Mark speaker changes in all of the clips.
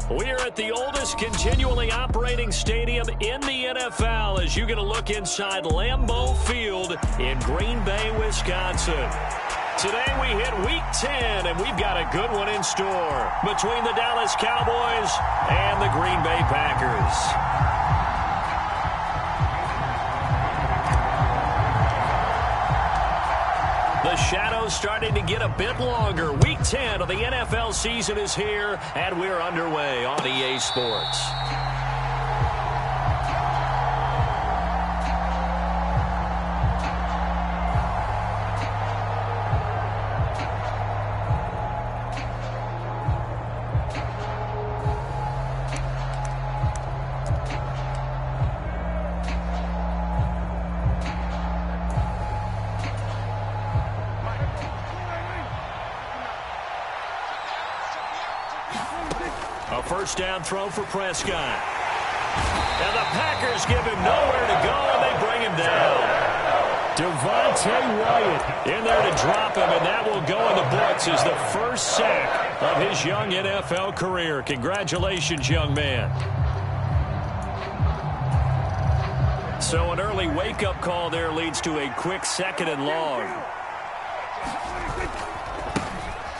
Speaker 1: We're at the oldest continually operating stadium in the NFL as you get a look inside Lambeau Field in Green Bay, Wisconsin. Today we hit Week 10, and we've got a good one in store between the Dallas Cowboys and the Green Bay Packers. The shadow's starting to get a bit longer. Week 10 of the NFL season is here, and we're underway on EA Sports. A first down throw for Prescott. And the Packers give him nowhere to go, and they bring him down. Devontae Wyatt in there to drop him, and that will go in the books as the first sack of his young NFL career. Congratulations, young man. So an early wake-up call there leads to a quick 2nd and long.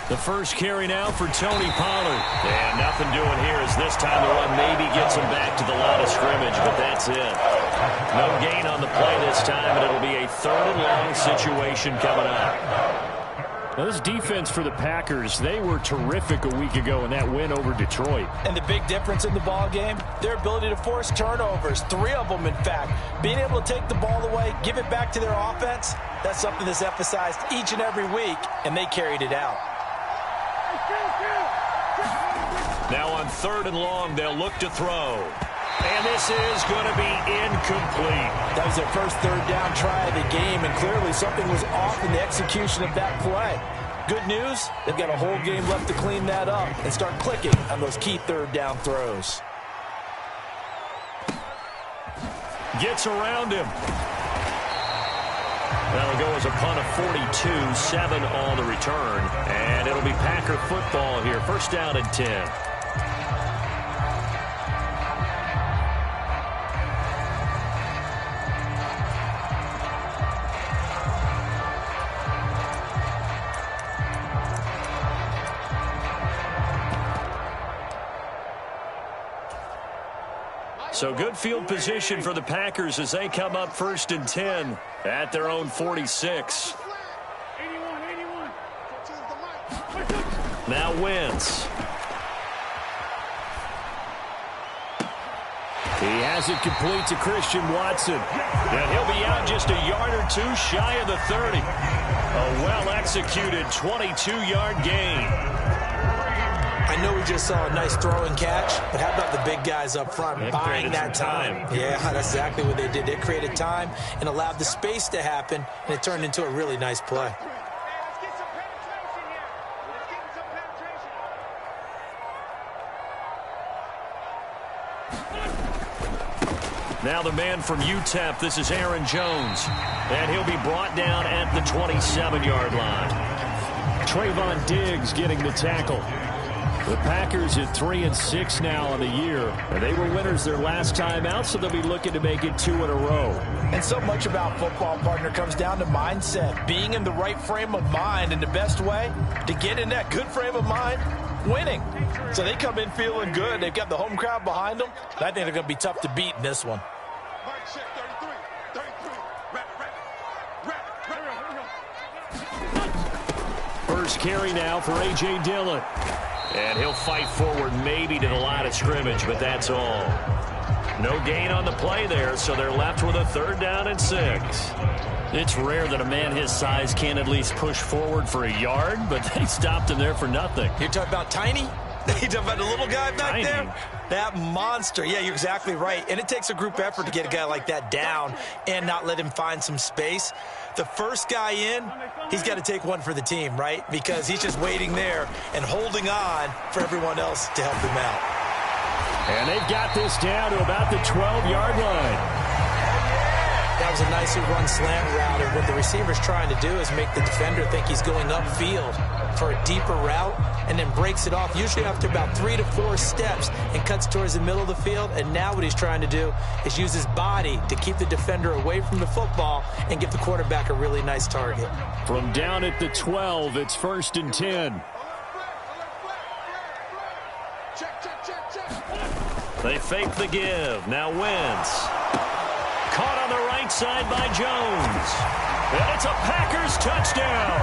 Speaker 1: The first carry now for Tony Pollard. And nothing doing here as this time the run maybe gets him back to the line of scrimmage, but that's it. No gain on the play this time, and it'll be a 3rd and long situation coming up.
Speaker 2: Now, this defense for the Packers, they were terrific a week ago in that win over Detroit.
Speaker 3: And the big difference in the ball game, their ability to force turnovers, 3 of them in fact. Being able to take the ball away, give it back to their offense, that's something that's emphasized each and every week, and they carried it out.
Speaker 1: Now on 3rd and long, they'll look to throw. And this is going to be incomplete.
Speaker 3: That was their first 3rd down try of the game, and clearly something was off in the execution of that play. Good news, they've got a whole game left to clean that up and start clicking on those key 3rd down throws.
Speaker 1: Gets around him. That'll go as a punt of 42, 7 on the return. And it'll be Packer football here. First down and 10. So good field position for the Packers as they come up 1st and 10 at their own 46. Now Wentz. He has it complete to Christian Watson. And he'll be out just a yard or 2 shy of the 30. A well-executed 22-yard gain.
Speaker 3: I know we just saw a nice throw and catch, but how about the big guys up front buying that time? Yeah, that's exactly what they did. They created time and allowed the space to happen, and it turned into a really nice play.
Speaker 1: Now the man from UTEP, this is Aaron Jones. And he'll be brought down at the 27-yard line.
Speaker 2: Trayvon Diggs getting the tackle. The Packers at 3-6 now on the year. And they were winners their last time out, so they'll be looking to make it 2 in a row.
Speaker 3: And so much about football, partner, comes down to mindset. Being in the right frame of mind, and the best way to get in that good frame of mind, winning. So they come in feeling good. They've got the home crowd behind them. I think they're going to be tough to beat in this one.
Speaker 1: First carry now for A.J. Dillon. And he'll fight forward maybe to the line of scrimmage, but that's all. No gain on the play there, so they're left with a 3rd down and 6. It's rare that a man his size can at least push forward for a yard, but they stopped him there for nothing.
Speaker 3: You're talking about tiny? You talking about the little guy back there? That monster. Yeah, you're exactly right. And it takes a group effort to get a guy like that down and not let him find some space. The first guy in, he's got to take one for the team, right? Because he's just waiting there and holding on for everyone else to help him out.
Speaker 2: And they've got this down to about the 12-yard line.
Speaker 3: that was a nicely run slant route, and what the receiver's trying to do is make the defender think he's going upfield for a deeper route, and then breaks it off, usually after about 3 to 4 steps, and cuts towards the middle of the field. And now what he's trying to do is use his body to keep the defender away from the football and give the quarterback a really nice target.
Speaker 2: From down at the 12, it's 1st and 10.
Speaker 1: They fake the give. Now Wentz. Caught on the right side by Jones. And it's a Packers touchdown.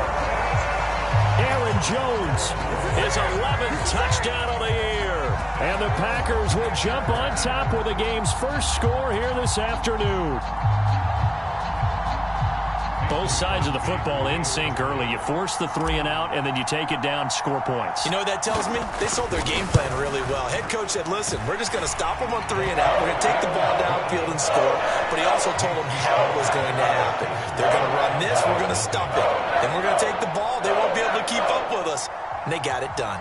Speaker 2: Aaron Jones,
Speaker 1: his 11th touchdown of the year.
Speaker 2: And the Packers will jump on top with the game's first score here this afternoon.
Speaker 1: Both sides of the football in sync early. You force the 3 and out, and then you take it down, score points.
Speaker 3: You know what that tells me? They sold their game plan really well. Head coach said, listen, we're just going to stop them on 3 and out. We're going to take the ball downfield and score. But he also told them how it was going to happen. They're going to run this. We're going to stop it. Then we're going to take the ball. They won't be able to keep up with us. And they got it done.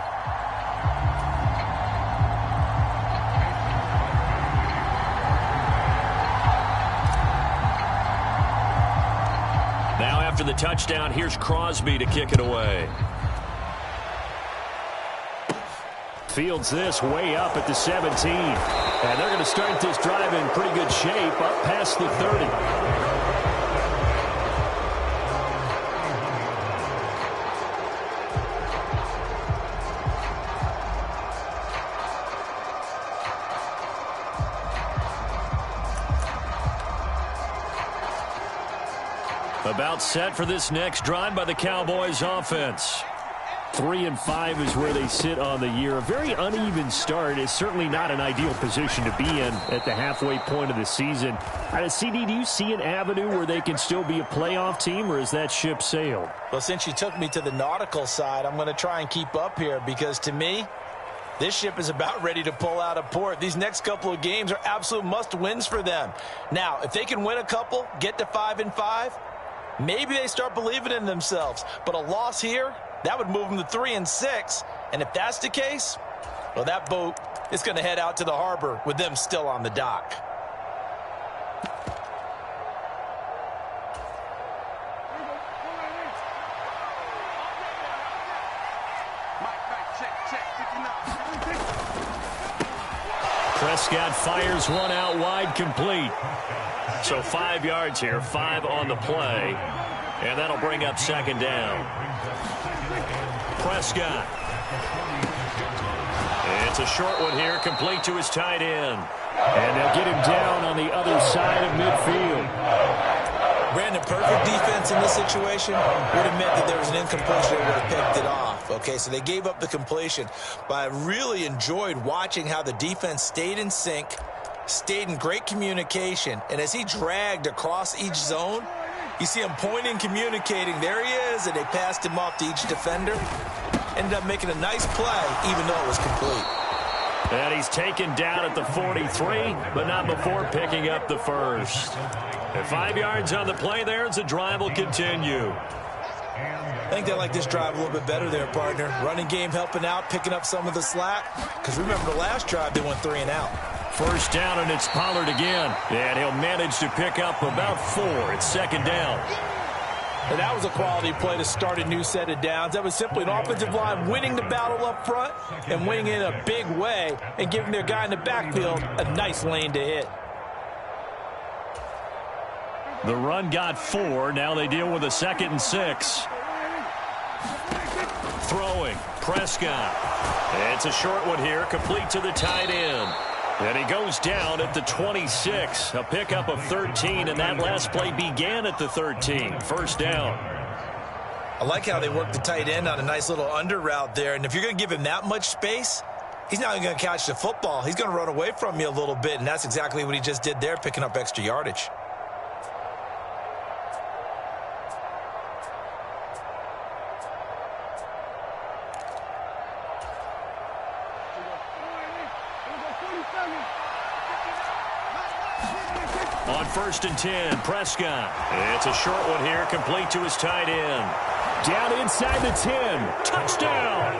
Speaker 1: Now after the touchdown, here's Crosby to kick it away.
Speaker 2: Fields this way up at the 17. And they're going to start this drive in pretty good shape up past the 30. About set for this next drive by the Cowboys offense. 3 and 5 is where they sit on the year. A very uneven start is certainly not an ideal position to be in at the halfway point of the season. CD, do you see an avenue where they can still be a playoff team, or is that ship sailed?
Speaker 3: Well, since you took me to the nautical side, I'm going to try and keep up here, because to me, this ship is about ready to pull out of port. These next couple of games are absolute must-wins for them. Now, if they can win a couple, get to 5 and 5, maybe they start believing in themselves. But a loss here, that would move them to 3 and 6. And if that's the case, well, that boat is going to head out to the harbor with them still on the dock.
Speaker 2: Prescott fires one out wide, complete.
Speaker 1: So 5 yards here, 5 on the play. And that'll bring up 2nd down. Prescott. It's a short one here, complete to his tight end.
Speaker 2: And they'll get him down on the other side of midfield.
Speaker 3: Brandon, perfect defense in this situation would have meant that there was an incompletion that would have picked it off. Okay, so they gave up the completion. But I really enjoyed watching how the defense stayed in sync, stayed in great communication, and as he dragged across each zone, you see him pointing, communicating. There he is, and they passed him off to each defender. Ended up making a nice play, even though it was complete.
Speaker 1: And he's taken down at the 43, but not before picking up the first. And 5 yards on the play there as the drive will continue.
Speaker 3: I think they like this drive a little bit better there, partner. Running game helping out, picking up some of the slack. Because remember the last drive, they went 3 and out.
Speaker 1: First down, and it's Pollard again. And he'll manage to pick up about 4. It's 2nd down.
Speaker 3: And that was a quality play to start a new set of downs. That was simply an offensive line winning the battle up front and winning in a big way and giving their guy in the backfield a nice lane to hit.
Speaker 1: The run got 4. Now they deal with a 2nd and 6. Throwing. Prescott. It's a short one here, complete to the tight end. And he goes down at the 26. A pickup of 13, and that last play began at the 13. First down.
Speaker 3: I like how they work the tight end on a nice little under route there. And if you're going to give him that much space, he's not even going to catch the football. He's going to run away from you a little bit, and that's exactly what he just did there, picking up extra yardage.
Speaker 1: On 1st and 10, Prescott. It's a short one here, complete to his tight end.
Speaker 2: Down inside the 10. Touchdown!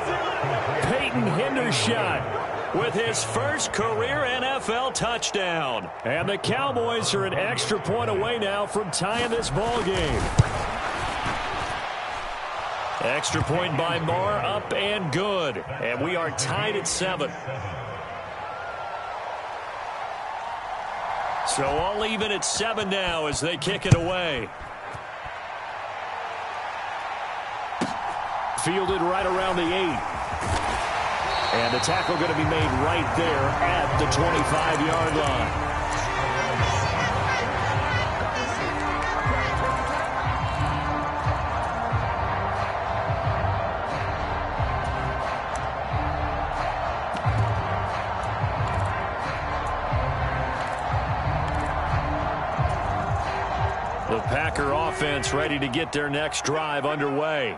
Speaker 2: Peyton Hendershot
Speaker 1: with his first career NFL touchdown.
Speaker 2: And the Cowboys are an extra point away now from tying this ball game.
Speaker 1: Extra point by Moore, up and good. And we are tied at 7. So all even at 7 now as they kick it away.
Speaker 2: Fielded right around the 8. And the tackle going to be made right there at the 25-yard line.
Speaker 1: The Packer offense ready to get their next drive underway.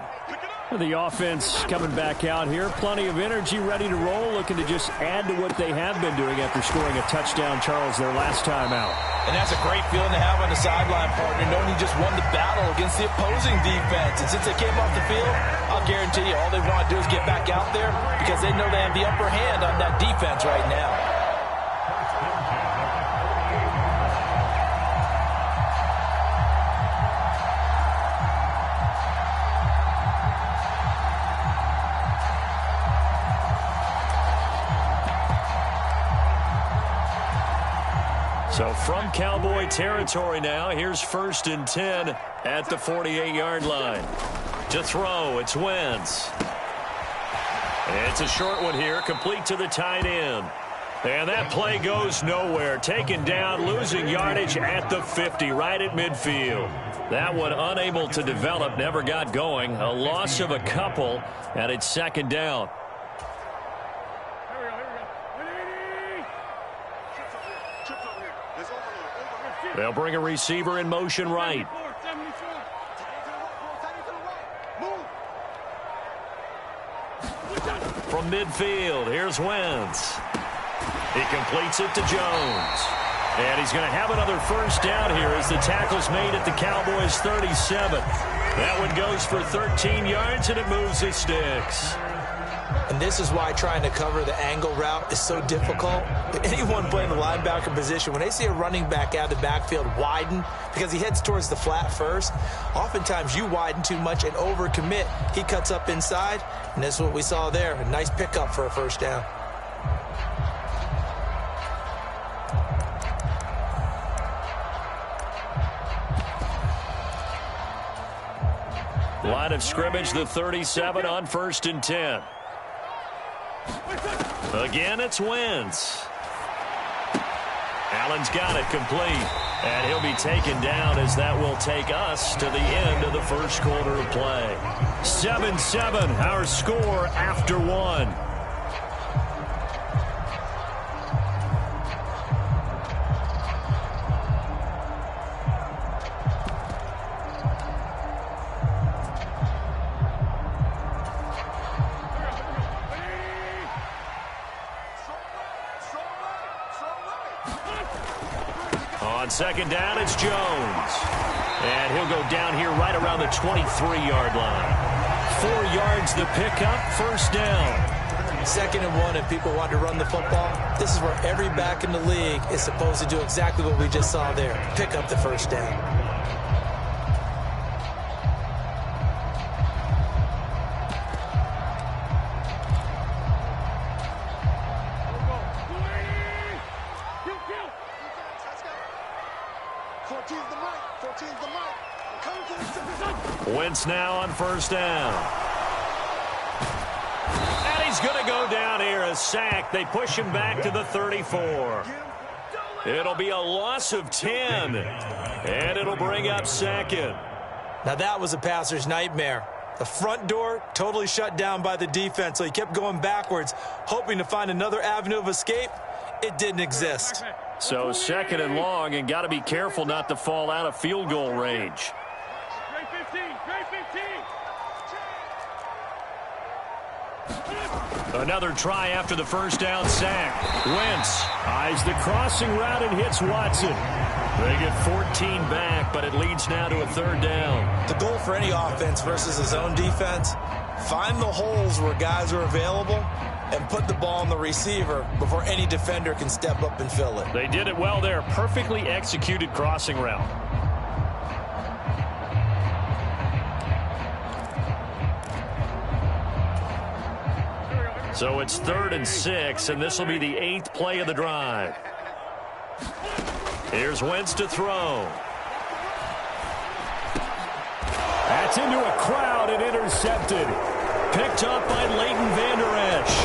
Speaker 2: The offense coming back out here. Plenty of energy, ready to roll, looking to just add to what they have been doing after scoring a touchdown, Charles, their last time out.
Speaker 3: And that's a great feeling to have on the sideline, partner, knowing you just won the battle against the opposing defense. And since they came off the field, I'll guarantee you all they want to do is get back out there because they know they have the upper hand on that defense right now.
Speaker 1: So from Cowboy territory now, here's 1st and 10 at the 48-yard line. To throw, it's Wentz. It's a short one here, complete to the tight end. And that play goes nowhere. Taken down, losing yardage at the 50, right at midfield. That one unable to develop, never got going. A loss of a couple, and it's 2nd down. They'll bring a receiver in motion right. From midfield, here's Wentz. He completes it to Jones. And he's going to have another 1st down here as the tackle's made at the Cowboys' 37. That one goes for 13 yards, and it moves the sticks.
Speaker 3: And this is why trying to cover the angle route is so difficult. Anyone playing the linebacker position, when they see a running back out of the backfield widen because he heads towards the flat first, oftentimes you widen too much and overcommit. He cuts up inside, and that's what we saw there. A nice pickup for a 1st down.
Speaker 1: Line of scrimmage, the 37 on 1st and 10. Again, it's Wentz. Allen's got it complete. And he'll be taken down as that will take us to the end of the 1st quarter of play. 7-7, our score after 1. On 2nd down, it's Jones. And he'll go down here right around the 23-yard line. 4 yards the pickup, 1st down.
Speaker 3: 2nd and 1, and people want to run the football. This is where every back in the league is supposed to do exactly what we just saw there. Pick up the 1st down.
Speaker 1: Wentz now on 1st down. And he's going to go down here, a sack. They push him back to the 34. It'll be a loss of 10. And it'll bring up 2nd.
Speaker 3: Now that was a passer's nightmare. The front door totally shut down by the defense, so he kept going backwards, hoping to find another avenue of escape. It didn't exist.
Speaker 1: So 2nd and long, and got to be careful not to fall out of field goal range. Another try after the 1st down sack. Wentz eyes the crossing route and hits Watson. They get 14 back, but it leads now to a 3rd down.
Speaker 3: The goal for any offense versus his own defense, find the holes where guys are available and put the ball on the receiver before any defender can step up and fill it.
Speaker 2: They did it well there. Perfectly executed crossing route. So it's 3rd and 6, and this will be the 8th play of the drive. Here's Wentz to throw. That's into a crowd and intercepted. Picked up by Leighton Vander Esch.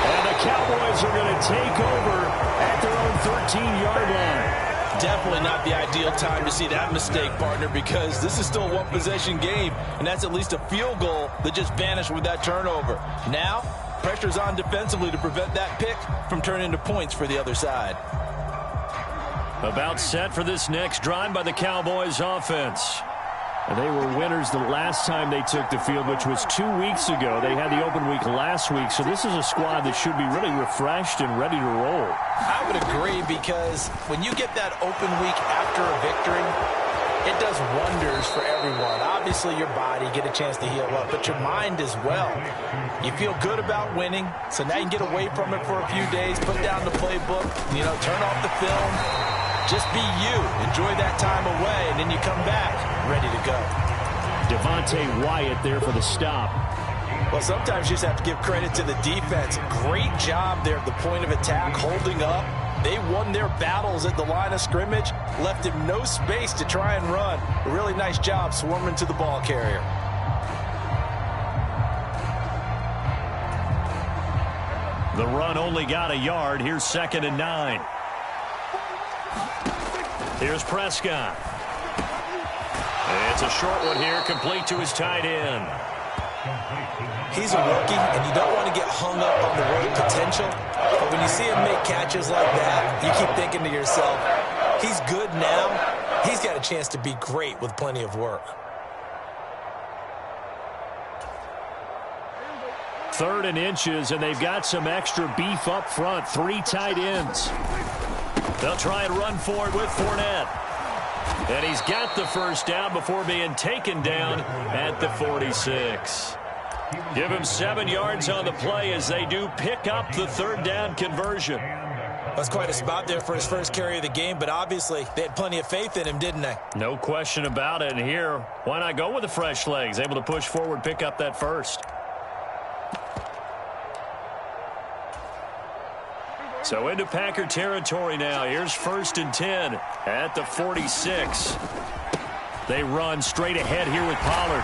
Speaker 2: And the Cowboys are going to take over at their own 13-yard line.
Speaker 4: Definitely not the ideal time to see that mistake, partner, because this is still a one-possession game, and that's at least a field goal that just vanished with that turnover. Now, pressure's on defensively to prevent that pick from turning into points for the other side.
Speaker 2: About set for this next drive by the Cowboys offense. And they were winners the last time they took the field, which was 2 weeks ago. They had the open week last week, so this is a squad that should be really refreshed and ready to roll.
Speaker 3: I would agree, because when you get that open week after a victory, it does wonders for everyone. Obviously, your body, get a chance to heal up, but your mind as well. You feel good about winning, so now you can get away from it for a few days, put down the playbook, turn off the film. Just be you. Enjoy that time away, and then you come back ready to go.
Speaker 2: Devontae Wyatt there for the stop.
Speaker 3: Well, sometimes you just have to give credit to the defense. Great job there at the point of attack, holding up. They won their battles at the line of scrimmage, left him no space to try and run. A really nice job swarming to the ball carrier.
Speaker 2: The run only got a yard. Here's 2nd and 9. Here's Prescott. It's a short one here, complete to his tight end.
Speaker 3: He's a rookie, and you don't want to get hung up on the word potential. But when you see him make catches like that, you keep thinking to yourself, he's good now. He's got a chance to be great with plenty of work.
Speaker 2: 3rd and inches, and they've got some extra beef up front. 3 tight ends. They'll try and run forward with Fournette. And he's got the first down before being taken down at the 46. Give him 7 yards on the play as they do pick up the 3rd down conversion.
Speaker 3: That's quite a spot there for his first carry of the game, but obviously they had plenty of faith in him, didn't they?
Speaker 2: No question about it. And here, why not go with the fresh legs? Able to push forward, pick up that first. So into Packer territory now. Here's 1st and 10 at the 46. They run straight ahead here with Pollard.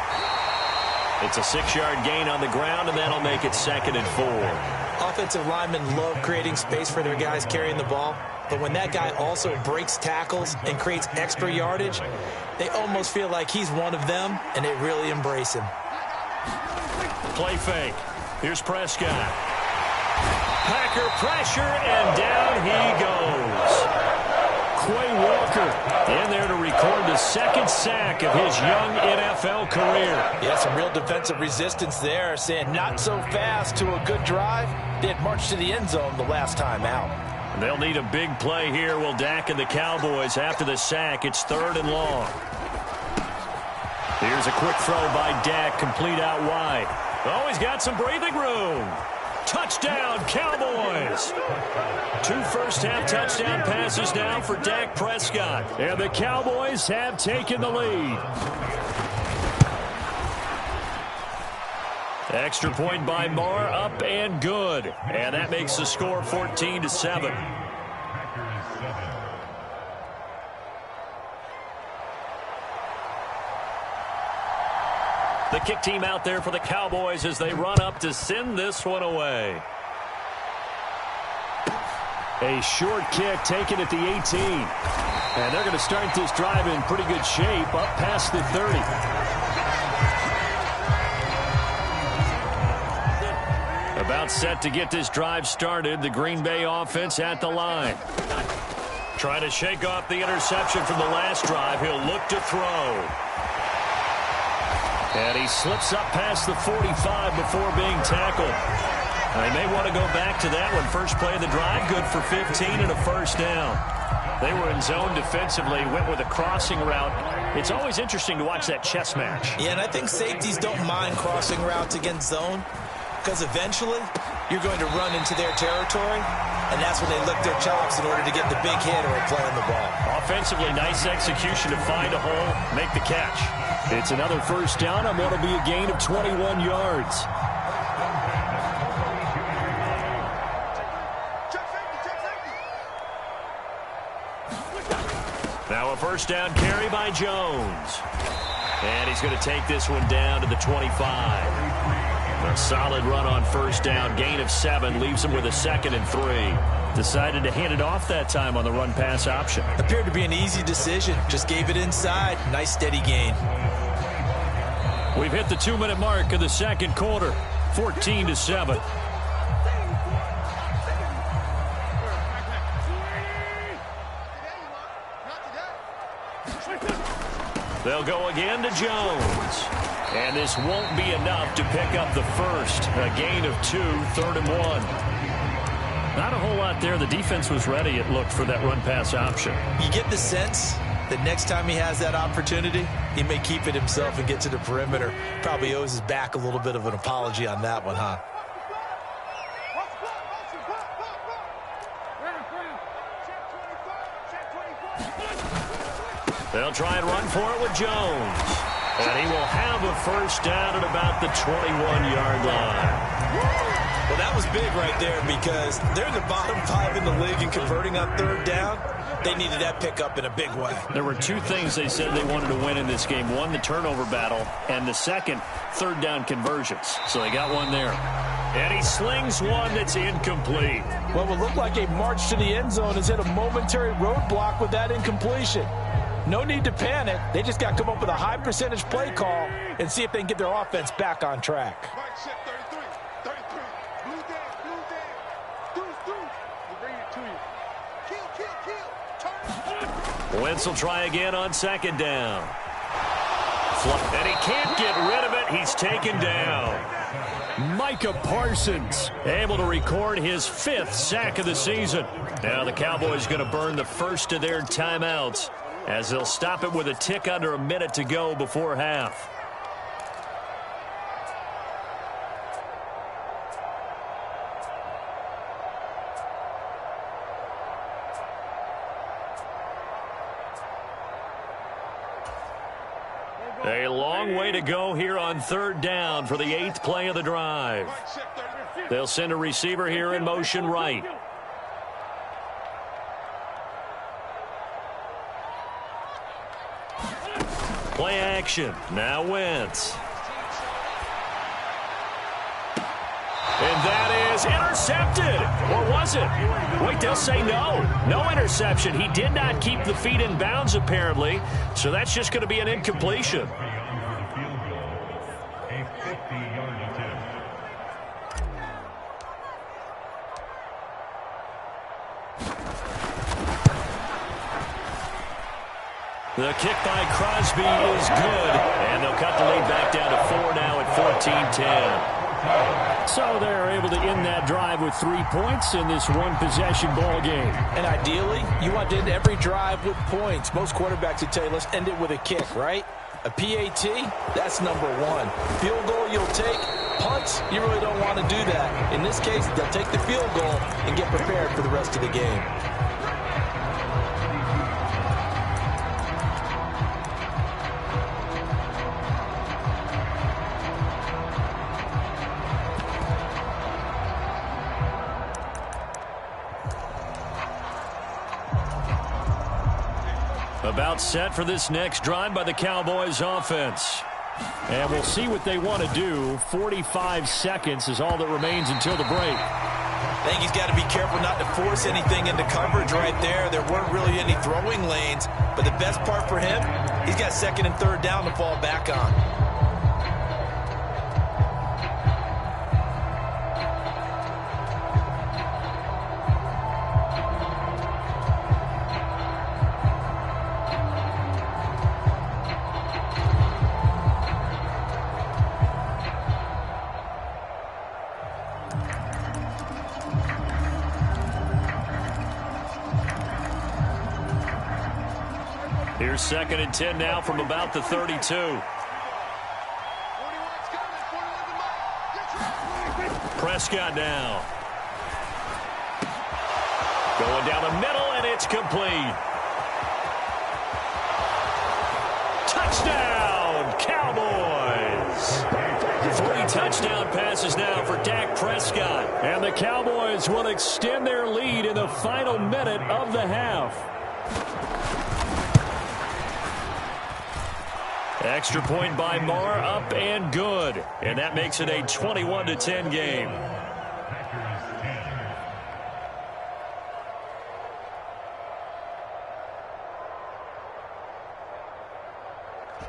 Speaker 2: It's a 6-yard gain on the ground, and that'll make it 2nd and 4.
Speaker 3: Offensive linemen love creating space for their guys carrying the ball, but when that guy also breaks tackles and creates extra yardage, they almost feel like he's one of them, and they really embrace him.
Speaker 2: Play fake. Here's Prescott. Packer pressure, and down he goes. Quay Walker in there to record the 2nd sack of his young NFL career.
Speaker 3: Yeah, some real defensive resistance there, saying not so fast to a good drive. They had marched to the end zone the last time out.
Speaker 2: They'll need a big play here, will Dak and the Cowboys after the sack. It's 3rd and long. Here's a quick throw by Dak, complete out wide. Oh, he's got some breathing room. Touchdown, Cowboys. 2 first-half touchdown passes now for Dak Prescott. And the Cowboys have taken the lead. Extra point by Marr, up and good. And that makes the score 14-7. The kick team out there for the Cowboys as they run up to send this one away. A short kick taken at the 18. And they're going to start this drive in pretty good shape up past the 30. About set to get this drive started. The Green Bay offense at the line. Trying to shake off the interception from the last drive. He'll look to throw. And he slips up past the 45 before being tackled. They may want to go back to that one. First play of the drive, good for 15 and a first down. They were in zone defensively, went with a crossing route. It's always interesting to watch that chess match.
Speaker 3: Yeah, and I think safeties don't mind crossing routes against zone, because eventually you're going to run into their territory, and that's when they lick their chops in order to get the big hit or play on the ball.
Speaker 2: Offensively, nice execution to find a hole, make the catch. It's another first down on what will be a gain of 21 yards. Now a first down carry by Jones. And he's going to take this one down to the 25. A solid run on first down, gain of 7, leaves him with a 2nd and 3. Decided to hand it off that time on the run-pass option.
Speaker 3: Appeared to be an easy decision. Just gave it inside. Nice steady gain.
Speaker 2: We've hit the 2-minute mark of the second quarter. 14-7. They'll go again to Jones. And this won't be enough to pick up the first. A gain of 2, 3rd and 1. Not a whole lot there. The defense was ready, it looked, for that run-pass option.
Speaker 3: You get the sense that next time he has that opportunity, he may keep it himself and get to the perimeter. Probably owes his back a little bit of an apology on that one, huh?
Speaker 2: They'll try and run for it with Jones. And he will have a first down at about the 21-yard line.
Speaker 3: Well, that was big right there because they're in the bottom 5 in the league in converting on 3rd down. They needed that pickup in a big way.
Speaker 2: There were 2 things they said they wanted to win in this game. One, the turnover battle, and the second, 3rd down conversions. So they got one there. And he slings one that's incomplete.
Speaker 4: What would look like a march to the end zone has hit a momentary roadblock with that incompletion. No need to panic. They just got to come up with a high percentage play call and see if they can get their offense back on track.
Speaker 2: Wentz will try again on 2nd down. And he can't get rid of it. He's taken down. Micah Parsons able to record his 5th sack of the season. Now the Cowboys going to burn the first of their timeouts, as they'll stop it with a tick under a minute to go before half. A long way to go here on 3rd down for the 8th play of the drive. They'll send a receiver here in motion right. Play action. Now Wentz. And that is intercepted. Or was it? Wait, they'll say no. No interception. He did not keep the feet in bounds, apparently. So that's just going to be an incompletion. The kick by Crosby is good, and they'll cut the lead back down to 4 now at 14-10. So they're able to end that drive with 3 points in this one-possession ball game.
Speaker 4: And ideally, you want to end every drive with points. Most quarterbacks would tell you, let's end it with a kick, right? A PAT, that's number 1. Field goal you'll take. Punts, you really don't want to do that. In this case, they'll take the field goal and get prepared for the rest of the game.
Speaker 2: About set for this next drive by the Cowboys offense. And we'll see what they want to do. 45 seconds is all that remains until the break.
Speaker 3: I think he's got to be careful not to force anything into coverage right there. There weren't really any throwing lanes, but the best part for him, he's got 2nd and 3rd down to fall back on.
Speaker 2: Here's 2nd and 10 now from about the 32.
Speaker 1: Prescott now. Going down the middle, and it's complete. Touchdown, Cowboys. 3 touchdown passes now for Dak Prescott.
Speaker 2: And the Cowboys will extend their lead in the final minute of the half.
Speaker 1: Extra point by Marr, up and good. And that makes it a 21-10 game.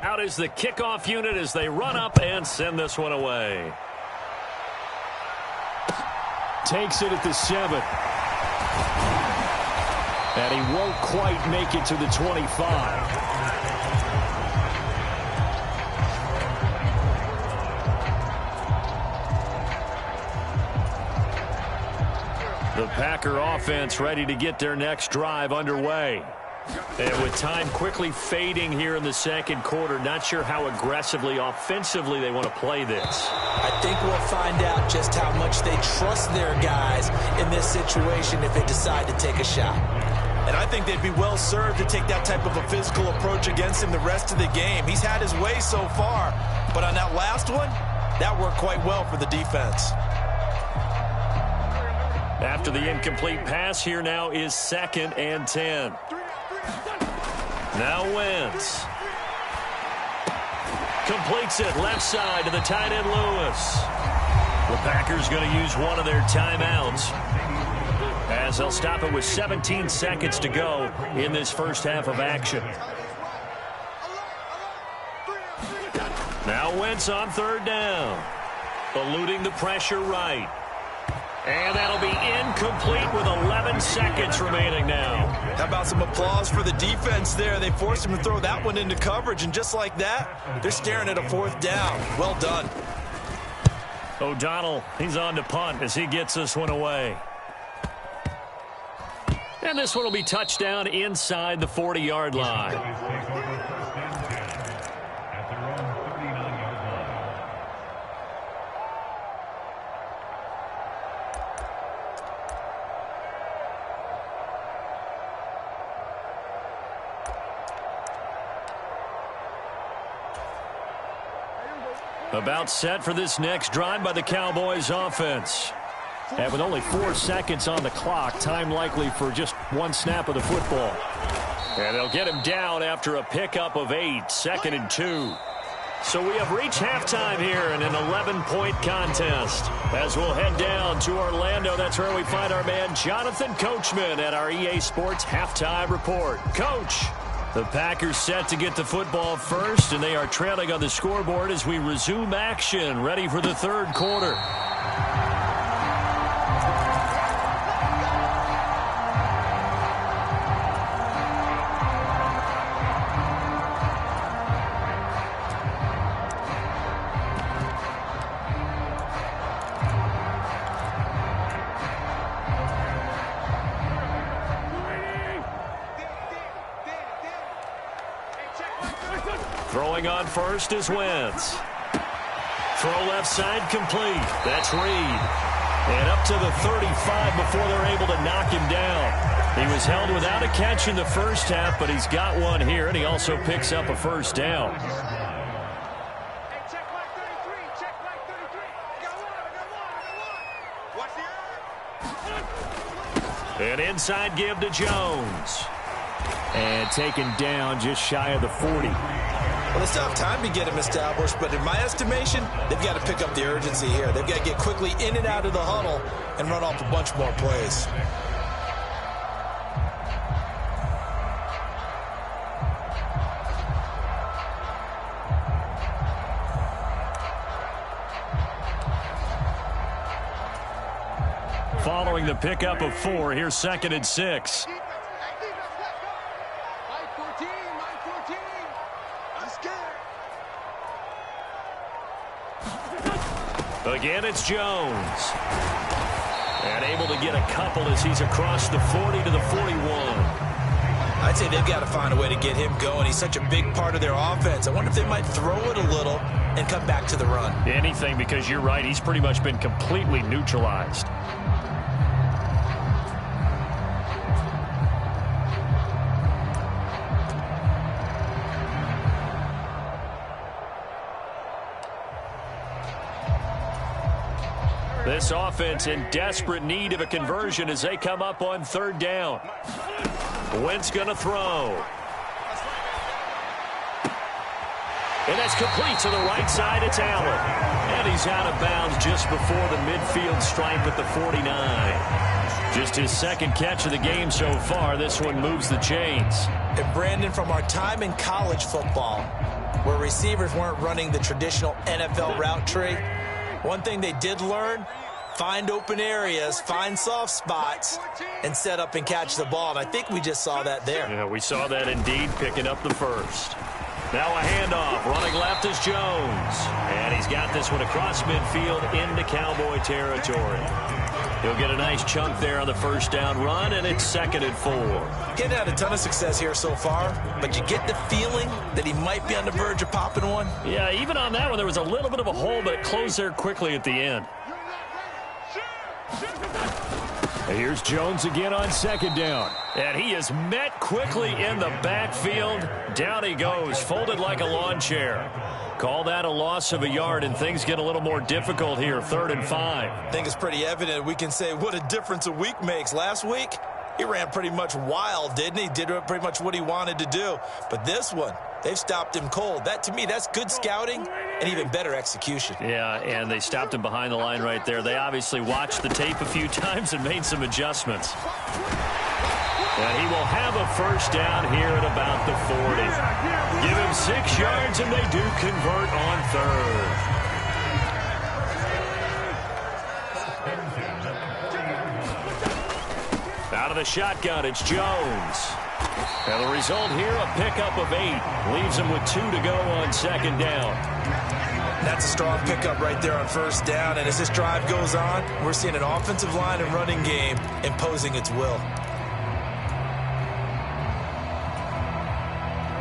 Speaker 1: Out is the kickoff unit as they run up and send this one away.
Speaker 2: Takes it at the 7. And he won't quite make it to the 25.
Speaker 1: The Packer offense ready to get their next drive underway. And with time quickly fading here in the second quarter, not sure how aggressively, offensively they want to play this.
Speaker 3: I think we'll find out just how much they trust their guys in this situation if they decide to take a shot. And I think they'd be well served to take that type of a physical approach against him the rest of the game. He's had his way so far, but on that last one, that worked quite well for the defense.
Speaker 1: After the incomplete pass, here now is 2nd and 10. Now Wentz. Completes it left side to the tight end Lewis. The Packers going to use one of their timeouts as they'll stop it with 17 seconds to go in this first half of action. Now Wentz on 3rd down. Eluding the pressure right. And that'll be incomplete with 11 seconds remaining now.
Speaker 3: How about some applause for the defense there? They forced him to throw that one into coverage, and just like that, they're staring at a 4th down. Well done.
Speaker 1: O'Donnell, he's on to punt as he gets this one away. And this one will be touchdown inside the 40-yard line. About set for this next drive by the Cowboys offense. And with only 4 seconds on the clock, time likely for just 1 snap of the football. And they'll get him down after a pickup of 8, 2nd and 2. So we have reached halftime here in an 11-point contest. As we'll head down to Orlando, that's where we find our man Jonathan Coachman at our EA Sports Halftime Report. Coach. The Packers set to get the football first, and they are trailing on the scoreboard as we resume action, ready for the 3rd quarter. Throwing on first is Wentz. Throw left side complete. That's Reed. And up to the 35 before they're able to knock him down. He was held without a catch in the first half, but he's got one here, and he also picks up a 1st down. An inside give to Jones.
Speaker 2: And taken down just shy of the 40.
Speaker 3: Well, they still have time to get him established, but in my estimation, they've got to pick up the urgency here. They've got to get quickly in and out of the huddle and run off a bunch more plays.
Speaker 1: Following the pickup of 4, here's 2nd and 6. Again, it's Jones. And able to get a couple as he's across the 40 to the 41.
Speaker 3: I'd say they've got to find a way to get him going. He's such a big part of their offense. I wonder if they might throw it a little and come back to the run.
Speaker 2: Anything, because you're right. He's pretty much been completely neutralized. This offense in desperate need of a conversion as they come up on third down. Wentz going to throw. And that's complete to the right side. It's Allen. And he's out of bounds just before the midfield stripe at the 49. Just his second catch of the game so far. This one moves the chains.
Speaker 3: And Brandon, from our time in college football, where receivers weren't running the traditional NFL route tree, one thing they did learn: find open areas, find soft spots, and set up and catch the ball. And I think we just saw that there.
Speaker 2: Yeah, we saw that indeed, picking up the first. Now a handoff. Running left is Jones. And he's got this one across midfield into Cowboy territory. He'll get a nice chunk there on the first down run, and it's 2nd and 4.
Speaker 3: Getting had a ton of success here so far, but you get the feeling that he might be on the verge of popping one.
Speaker 2: Yeah, even on that one, there was a little bit of a hole, but it closed there quickly at the end. And here's Jones again on 2nd down. And he is met quickly in the backfield. Down he goes, folded like a lawn chair. Call that a loss of a yard, and things get a little more difficult here, 3rd and 5.
Speaker 3: I think it's pretty evident. We can say what a difference a week makes. Last week, he ran pretty much wild, didn't he? Did pretty much what he wanted to do. But this one, they've stopped him cold. That, to me, that's good scouting and even better execution.
Speaker 2: Yeah, and they stopped him behind the line right there. They obviously watched the tape a few times and made some adjustments. And he will have a first down here at about the 40. Give him 6 yards, and they do convert on 3rd. Out of the shotgun, it's Jones. And the result here, a pickup of 8. Leaves him with 2 to go on 2nd down.
Speaker 3: That's a strong pickup right there on first down. And as this drive goes on, we're seeing an offensive line and running game imposing its will.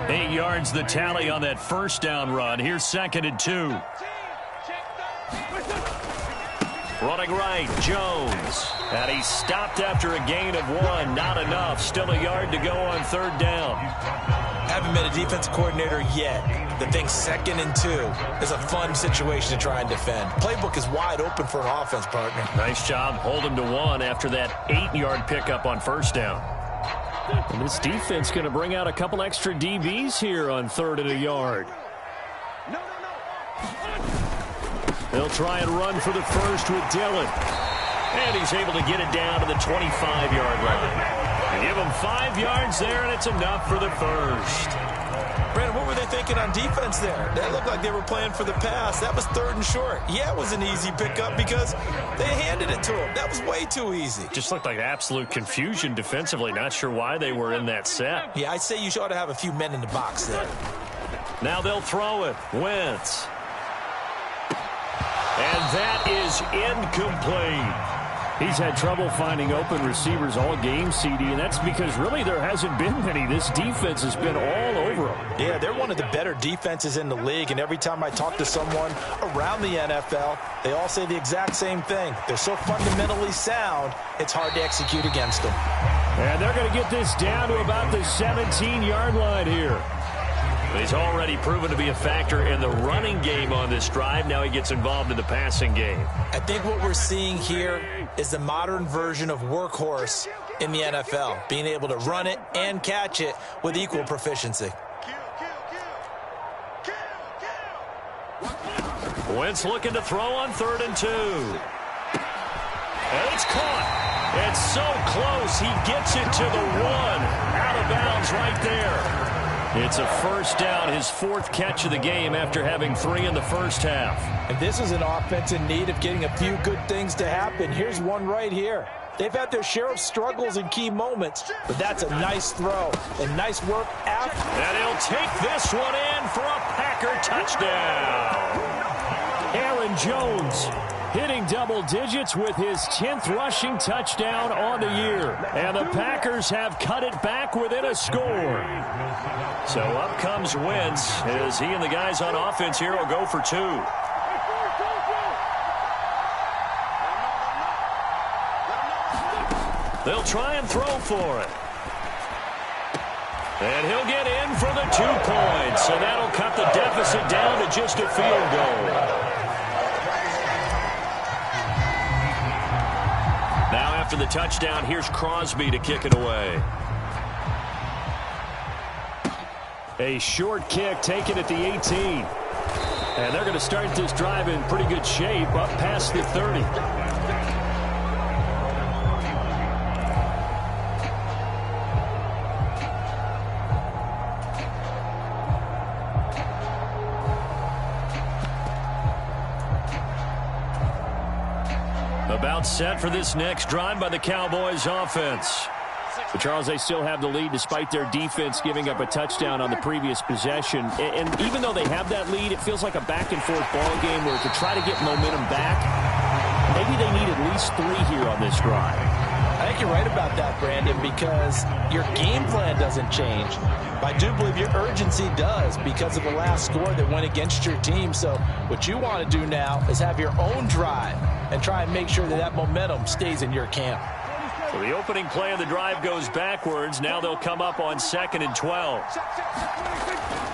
Speaker 2: 8 yards the tally on that first down run. Here's 2nd and 2. Running right, Jones. And he stopped after a gain of 1. Not enough. Still a yard to go on 3rd down.
Speaker 3: Haven't been a defensive coordinator yet that thinks 2nd and 2 is a fun situation to try and defend. Playbook is wide open for an offense, partner.
Speaker 2: Nice job. Hold him to 1 after that 8-yard pickup on first down. And this defense going to bring out a couple extra DBs here on 3rd and a yard. They'll try and run for the first with Dillon. And he's able to get it down to the 25-yard line. Give him 5 yards there, and it's enough for the first.
Speaker 3: Brandon, what were they thinking on defense there? That looked like they were playing for the pass. That was 3rd and short. Yeah, it was an easy pickup because they handed it to him. That was way too easy.
Speaker 2: Just looked like absolute confusion defensively. Not sure why they were in that set.
Speaker 3: Yeah, I'd say you ought to have a few men in the box there.
Speaker 2: Now they'll throw it. Wentz. And that is incomplete. He's had trouble finding open receivers all game, CD, and that's because really there hasn't been many. This defense has been all over them.
Speaker 3: Yeah, they're one of the better defenses in the league, and every time I talk to someone around the NFL, they all say the exact same thing. They're so fundamentally sound, it's hard to execute against them.
Speaker 2: And they're going to get this down to about the 17-yard line here. He's already proven to be a factor in the running game on this drive. Now he gets involved in the passing game.
Speaker 3: I think what we're seeing here is the modern version of workhorse in the NFL, being able to run it and catch it with equal proficiency.
Speaker 2: Wentz looking to throw on 3rd and 2. And it's caught. It's so close. He gets it to the 1. Out of bounds right there. It's a first down, his 4th catch of the game after having 3 in the first half.
Speaker 3: And this is an offense in need of getting a few good things to happen. Here's one right here. They've had their share of struggles in key moments, but that's a nice throw and nice work after.
Speaker 2: And he'll take this one in for a Packer touchdown. Aaron Aaron Jones, hitting double digits with his 10th rushing touchdown on the year. And the Packers have cut it back within a score.
Speaker 1: So up comes Wentz as he and the guys on offense here will go for 2. They'll try and throw for it. And he'll get in for the 2 points. And that'll cut the deficit down to just a field goal. Now after the touchdown, here's Crosby to kick it away.
Speaker 2: A short kick taken at the 18. And they're going to start this drive in pretty good shape up past the 30.
Speaker 1: About set for this next drive by the Cowboys offense.
Speaker 2: But Charles, they still have the lead despite their defense giving up a touchdown on the previous possession. And even though they have that lead, it feels like a back-and-forth ball game where to try to get momentum back, maybe they need at least 3 here on this drive.
Speaker 4: I think you're right about that, Brandon, because your game plan doesn't change. But I do believe your urgency does because of the last score that went against your team. So what you want to do now is have your own drive and try and make sure that that momentum stays in your camp.
Speaker 1: So the opening play of the drive goes backwards. Now they'll come up on 2nd and 12.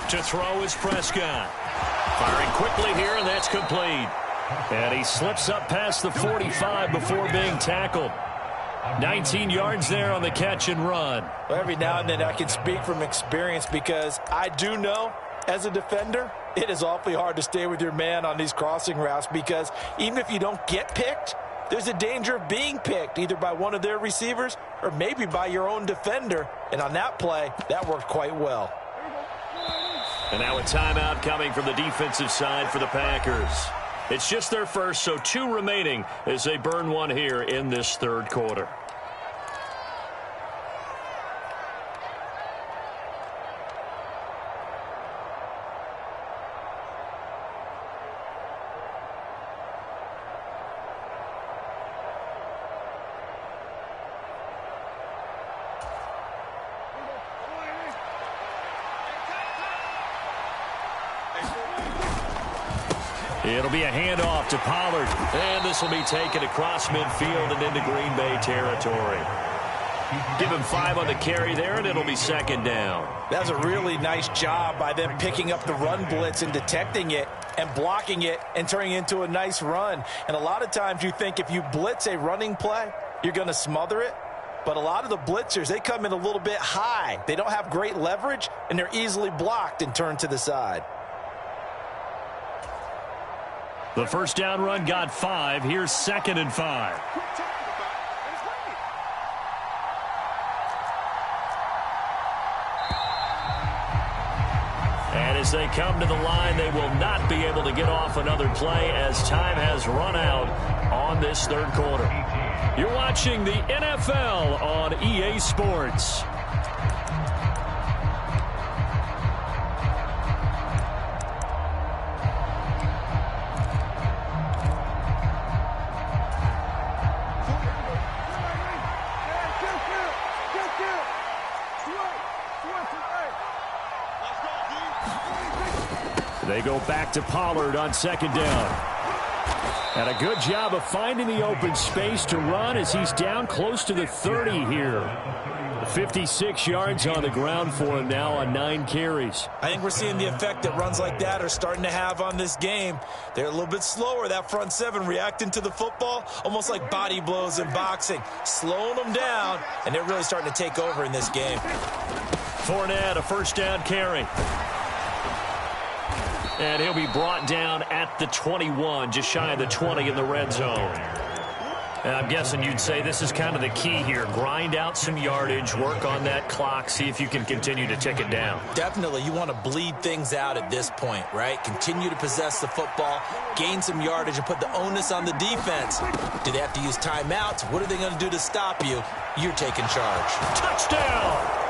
Speaker 1: To throw is Prescott. Firing quickly here, and that's complete. And he slips up past the 45 before being tackled. 19 yards there on the catch and run.
Speaker 3: Well, every now and then I can speak from experience because I do know as a defender, it is awfully hard to stay with your man on these crossing routes because even if you don't get picked, there's a danger of being picked either by one of their receivers or maybe by your own defender. And on that play, that worked quite well.
Speaker 1: And now a timeout coming from the defensive side for the Packers. It's just their first, so 2 remaining as they burn 1 here in this 3rd quarter. It'll be a handoff to Pollard. And this will be taken across midfield and into Green Bay territory. Give him 5 on the carry there, and it'll be 2nd down.
Speaker 3: That's a really nice job by them picking up the run blitz and detecting it and blocking it and turning it into a nice run. And a lot of times you think if you blitz a running play, you're going to smother it. But a lot of the blitzers, they come in a little bit high. They don't have great leverage, and they're easily blocked and turned to the side.
Speaker 1: The first down run got 5. Here's 2nd and 5. And as they come to the line, they will not be able to get off another play as time has run out on this 3rd quarter. You're watching the NFL on EA Sports. They go back to Pollard on 2nd down. And a good job of finding the open space to run as he's down close to the 30 here. 56 yards on the ground for him now on 9 carries.
Speaker 3: I think we're seeing the effect that runs like that are starting to have on this game. They're a little bit slower, that front 7, reacting to the football, almost like body blows in boxing, slowing them down, and they're really starting to take over in this game.
Speaker 1: Fournette, a first down carry. And he'll be brought down at the 21, just shy of the 20 in the red zone. And I'm guessing you'd say this is kind of the key here. Grind out some yardage, work on that clock, see if you can continue to tick it down.
Speaker 3: Definitely. You want to bleed things out at this point, right? Continue to possess the football, gain some yardage, and put the onus on the defense. Do they have to use timeouts? What are they going to do to stop you? You're taking charge.
Speaker 1: Touchdown!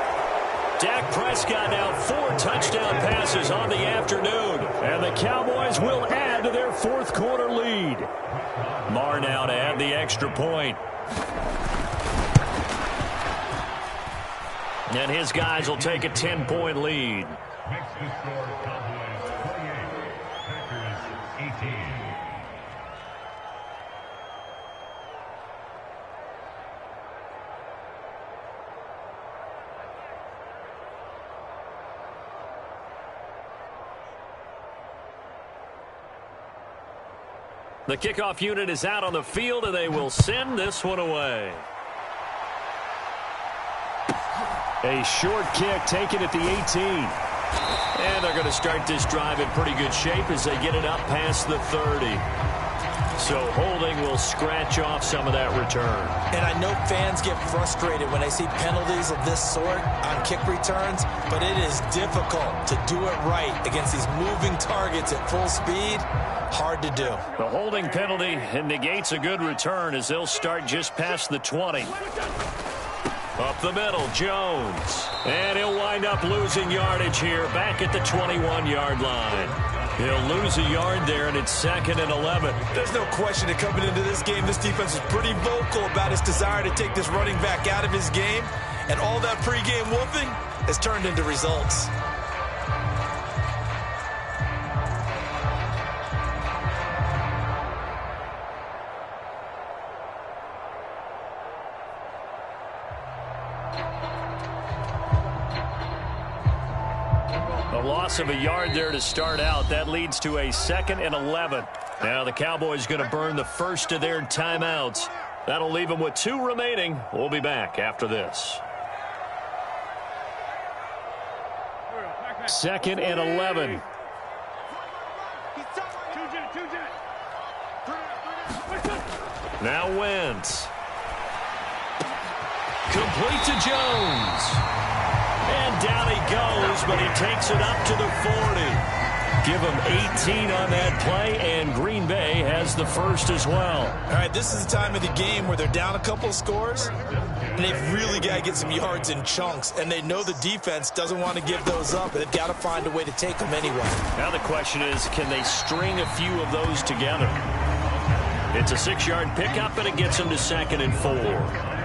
Speaker 2: Dak Prescott now 4 touchdown passes on the afternoon. And the Cowboys will add to their fourth quarter lead. Marr now to add the extra point. And his guys will take a 10-point lead.
Speaker 5: Makes the score Cowboys 28, Packers 18.
Speaker 2: The kickoff unit is out on the field, and they will send this one away. A short kick taken at the 18. And they're going to start this drive in pretty good shape as they get it up past the 30. So holding will scratch off some of that return.
Speaker 3: And I know fans get frustrated when they see penalties of this sort on kick returns, but it is difficult to do it right against these moving targets at full speed. Hard to do.
Speaker 2: The holding penalty negates a good return as they'll start just past the 20. Up the middle, Jones. And he'll wind up losing yardage here back at the 21-yard line. He'll lose a yard there, and it's 2nd and 11.
Speaker 3: There's no question that coming into this game, this defense is pretty vocal about its desire to take this running back out of his game. And all that pregame whooping has turned into results.
Speaker 2: Loss of a yard there to start out. That leads to a 2nd and 11. Now the Cowboys going to burn the first of their timeouts. That'll leave them with 2 remaining. We'll be back after this. 2nd and 11. Now Wentz. Complete to Jones. And down he goes, but he takes it up to the 40. Give him 18 on that play, and Green Bay has the first as well.
Speaker 3: All right, this is the time of the game where they're down a couple of scores, and they've really got to get some yards in chunks, and they know the defense doesn't want to give those up, but they've got to find a way to take them anyway.
Speaker 2: Now the question is, can they string a few of those together? It's a 6-yard pickup, and it gets them to 2nd and 4.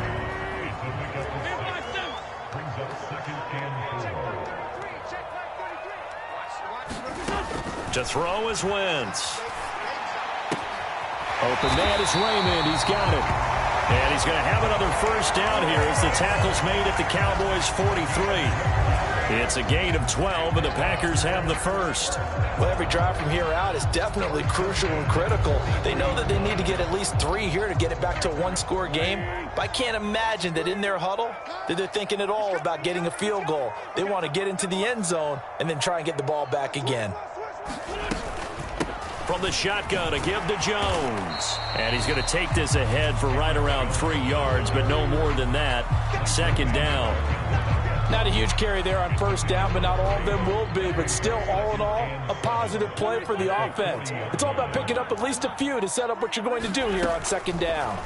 Speaker 2: To throw is Wentz. Open man is Raymond. He's got it. And he's going to have another first down here as the tackle's made at the Cowboys' 43. It's a gain of 12, and the Packers have the first.
Speaker 3: Well, every drive from here out is definitely crucial and critical. They know that they need to get at least 3 here to get it back to a 1-score game. But I can't imagine that in their huddle that they're thinking at all about getting a field goal. They want to get into the end zone and then try and get the ball back again.
Speaker 2: From the shotgun, a give to Jones. And he's going to take this ahead for right around 3 yards, but no more than that. 2nd down.
Speaker 4: Not a huge carry there on first down, but not all of them will be. But still, all in all, a positive play for the offense. It's all about picking up at least a few to set up what you're going to do here on 2nd down.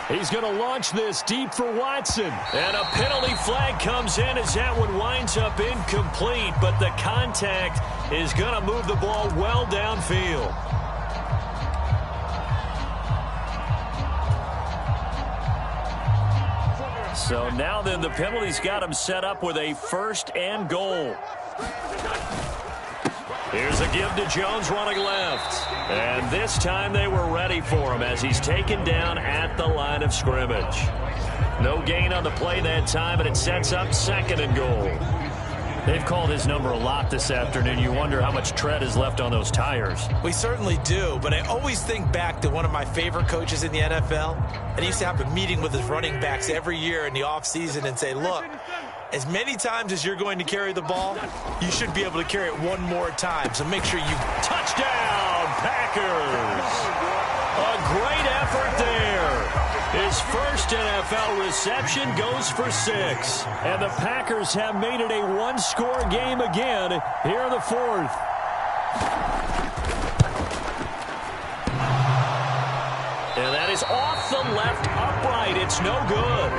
Speaker 2: He's going to launch this deep for Watson. And a penalty flag comes in as that one winds up incomplete. But the contact is going to move the ball well downfield. So now then the penalty's got him set up with a 1st and goal. Here's a give to Jones running left. And this time they were ready for him as he's taken down at the line of scrimmage. No gain on the play that time, and it sets up 2nd and goal. They've called his number a lot this afternoon. You wonder how much tread is left on those tires.
Speaker 3: We certainly do, but I always think back to one of my favorite coaches in the NFL. And he used to have a meeting with his running backs every year in the offseason and say, look, as many times as you're going to carry the ball, you should be able to carry it one more time. So make sure you...
Speaker 2: Touchdown, Packers! A great effort there. His first NFL reception goes for 6. And the Packers have made it a 1-score game again here in the 4th. And that is off the left upright. It's no good.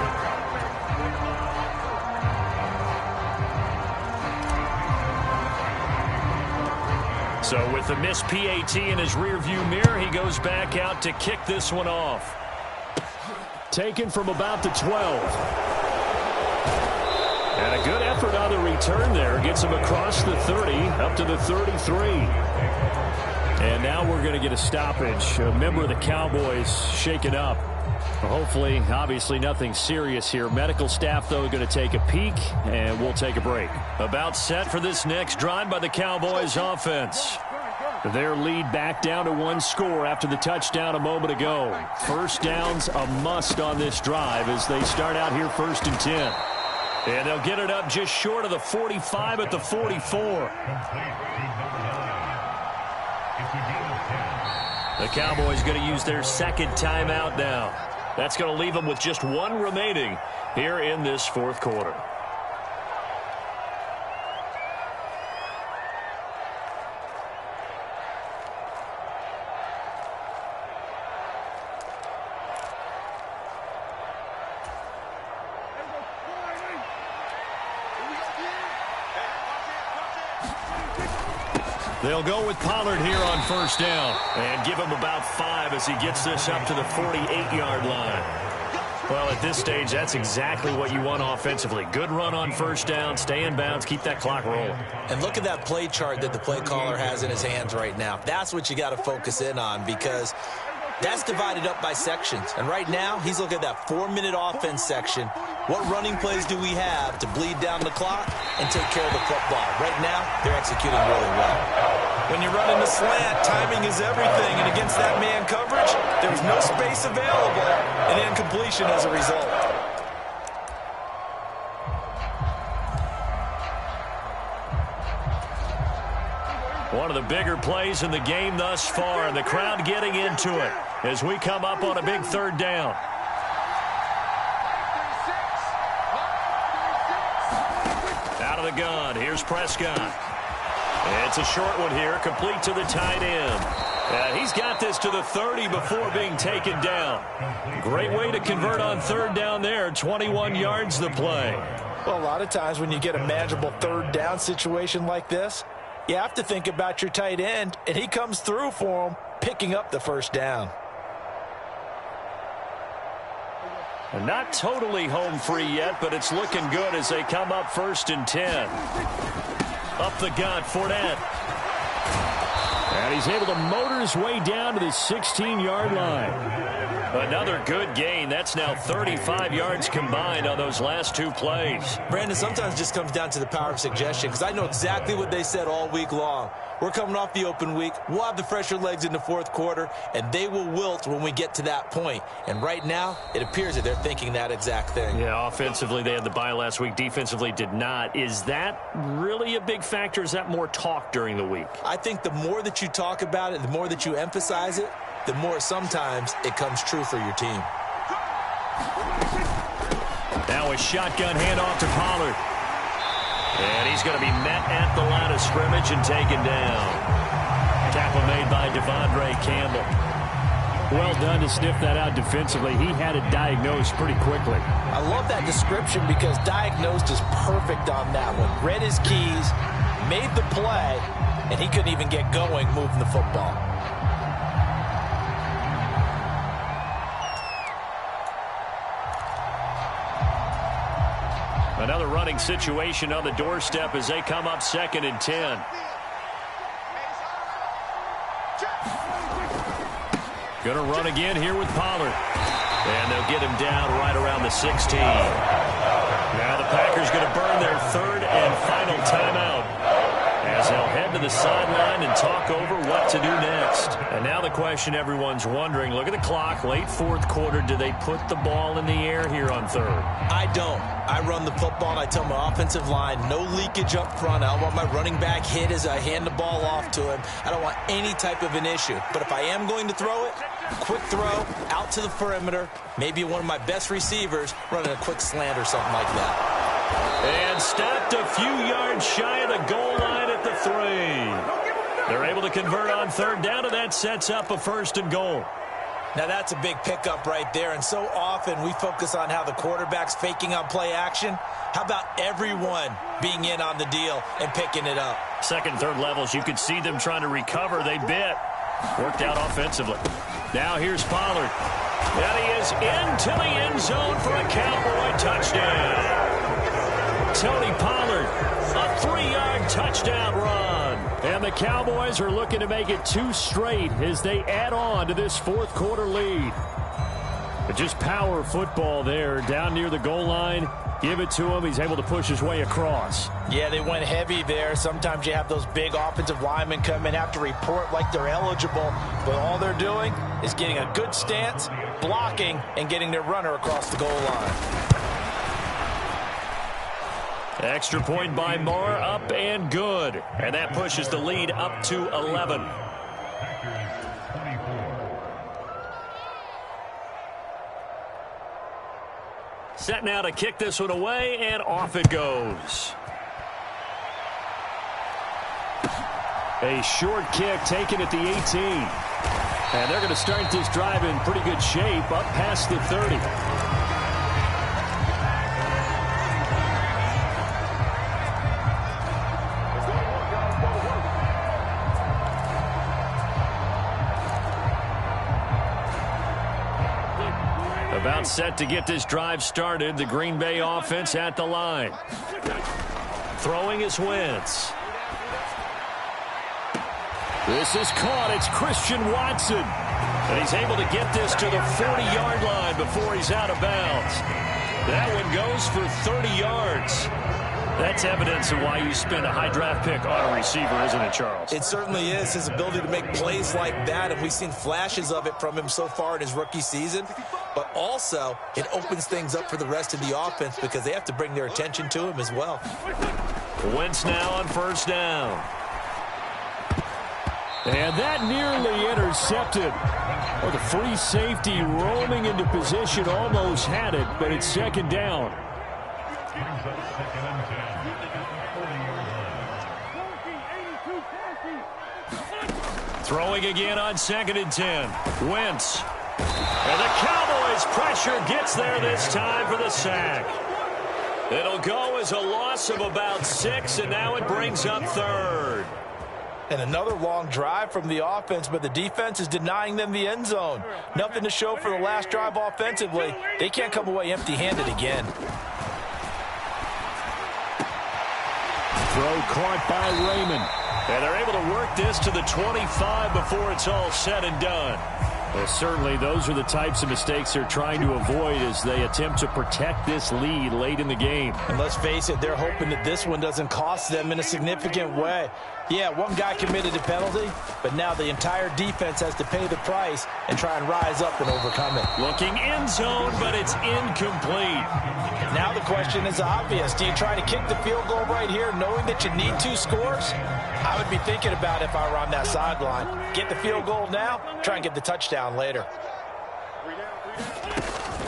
Speaker 1: So with the missed PAT in his rearview mirror, he goes back out to kick this one off.
Speaker 2: Taken from about the 12. And a good effort on the return there. Gets him across the 30, up to the 33. And now we're going to get a stoppage. A member of the Cowboys shaken up. Hopefully, obviously, nothing serious here. Medical staff, though, going to take a peek, and we'll take a break.
Speaker 1: About set for this next drive by the Cowboys offense.
Speaker 2: Their lead back down to one score after the touchdown a moment ago. First down's a must on this drive as they start out here 1st and 10.
Speaker 1: And they'll get it up just short of the 45 at the 44. The Cowboys going to use their second timeout now. That's going to leave them with just one remaining here in this fourth quarter. They'll go with Pollard here on 1st down and give him about 5 as he gets this up to the 48-yard line. Well, at this stage, that's exactly what you want offensively. Good run on 1st down, stay in bounds, keep that clock rolling.
Speaker 3: And look at that play chart that the play caller has in his hands right now. That's what you got to focus in on because that's divided up by sections. And right now, he's looking at that 4-minute offense section. What running plays do we have to bleed down the clock and take care of the football? Right now, they're executing really well. When you're running the slant, timing is everything. And against that man coverage, there was no space available and incompletion as a result.
Speaker 1: One of the bigger plays in the game thus far, and the crowd getting into it as we come up on a big 3rd down. Out of the gun, here's Prescott. It's a short one here, complete to the tight end. And he's got this to the 30 before being taken down. Great way to convert on 3rd down there, 21 yards the play.
Speaker 3: Well, a lot of times when you get a manageable 3rd down situation like this, you have to think about your tight end, and he comes through for him, picking up the 1st down.
Speaker 1: And not totally home free yet, but it's looking good as they come up 1st and 10. Up the gut, Fournette.
Speaker 2: And he's able to motor his way down to the 16-yard line.
Speaker 1: Another good gain. That's now 35 yards combined on those last 2 plays.
Speaker 3: Brandon, sometimes it just comes down to the power of suggestion because I know exactly what they said all week long. We're coming off the open week. We'll have the fresher legs in the 4th quarter, and they will wilt when we get to that point. And right now, it appears that they're thinking that exact thing.
Speaker 1: Yeah, offensively, they had the bye last week. Defensively, did not. Is that really a big factor? Is that more talk during the week?
Speaker 3: I think the more that you talk about it, the more that you emphasize it, the more sometimes it comes true for your team.
Speaker 1: Now a shotgun handoff to Pollard. And he's going to be met at the line of scrimmage and taken down. Tackle made by Devondre Campbell.
Speaker 2: Well done to sniff that out defensively. He had it diagnosed pretty quickly.
Speaker 3: I love that description because diagnosed is perfect on that one. Read his keys, made the play, and he couldn't even get going moving the football.
Speaker 1: Another running situation on the doorstep as they come up 2nd and 10. Going to run again here with Pollard. And they'll get him down right around the 16. Now the Packers going to burn their 3rd and final timeout as they'll head to the sideline and talk over what to do next. And now the question everyone's wondering, look at the clock, late 4th quarter, do they put the ball in the air here on 3rd?
Speaker 3: I don't. I run the football and I tell my offensive line, no leakage up front. I don't want my running back hit as I hand the ball off to him. I don't want any type of an issue. But if I am going to throw it, quick throw, out to the perimeter, maybe one of my best receivers running a quick slant or something like that.
Speaker 1: And stopped a few yards shy of the goal line at the 3. They're able to convert on 3rd down, and that sets up a 1st and goal.
Speaker 3: Now that's a big pickup right there, and so often we focus on how the quarterback's faking on play action. How about everyone being in on the deal and picking it up?
Speaker 2: Second, third levels, you could see them trying to recover. They bit. Worked out offensively. Now here's Pollard. And he is into the end zone for a Cowboy touchdown. Tony Pollard, a 3-yard touchdown run. And the Cowboys are looking to make it 2 straight as they add on to this fourth quarter lead. But just power football there down near the goal line. Give it to him. He's able to push his way across.
Speaker 3: Yeah, they went heavy there. Sometimes you have those big offensive linemen come in, have to report like they're eligible. But all they're doing is getting a good stance, blocking, and getting their runner across the goal line.
Speaker 2: Extra point by Moore, up and good. And that pushes the lead up to 11. Set now to kick this one away, and off it goes. A short kick taken at the 18. And they're going to start this drive in pretty good shape, up past the 30. About set to get this drive started. The Green Bay offense at the line. Throwing is Wentz. This is caught. It's Christian Watson. And he's able to get this to the 40-yard line before he's out of bounds. That one goes for 30 yards. That's evidence of why you spend a high draft pick on a receiver, isn't it, Charles?
Speaker 3: It certainly is. His ability to make plays like that, and we've seen flashes of it from him so far in his rookie season. But also, it opens things up for the rest of the offense because they have to bring their attention to him as well.
Speaker 2: Wentz now on first down. And that nearly intercepted. Well, the free safety roaming into position almost had it, but it's second down. Throwing again on 2nd and 10. Wentz. And the Cowboys pressure gets there this time for the sack. It'll go as a loss of about 6, and now it brings up 3rd.
Speaker 3: And another long drive from the offense, but the defense is denying them the end zone. Nothing to show for the last drive offensively. They can't come away empty-handed again.
Speaker 2: Throw caught by Raymond. And they're able to work this to the 25 before it's all said and done. Well, certainly those are the types of mistakes they're trying to avoid as they attempt to protect this lead late in the game.
Speaker 3: And let's face it, they're hoping that this one doesn't cost them in a significant way. Yeah, one guy committed a penalty, but now the entire defense has to pay the price and try and rise up and overcome it.
Speaker 2: Looking end zone, but it's incomplete.
Speaker 3: Now the question is obvious. Do you try to kick the field goal right here knowing that you need 2 scores? I would be thinking about it if I were on that sideline. Get the field goal now, try and get the touchdown later.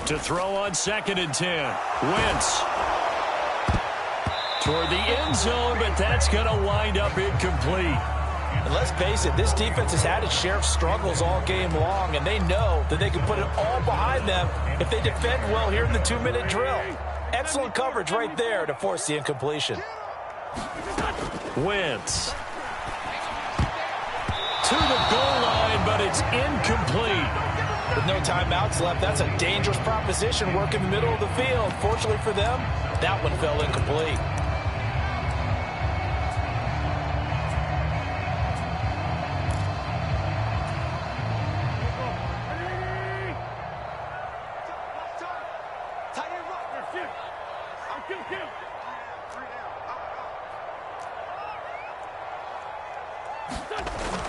Speaker 2: To throw on 2nd and 10. Wentz. Toward the end zone, but that's going to wind up incomplete.
Speaker 3: And let's face it, this defense has had its share of struggles all game long, and they know that they can put it all behind them if they defend well here in the 2-minute drill. Excellent coverage right there to force the incompletion.
Speaker 2: Wentz. To the goal line, but it's incomplete.
Speaker 3: With no timeouts left, that's a dangerous proposition work in the middle of the field. Fortunately for them, that one fell incomplete.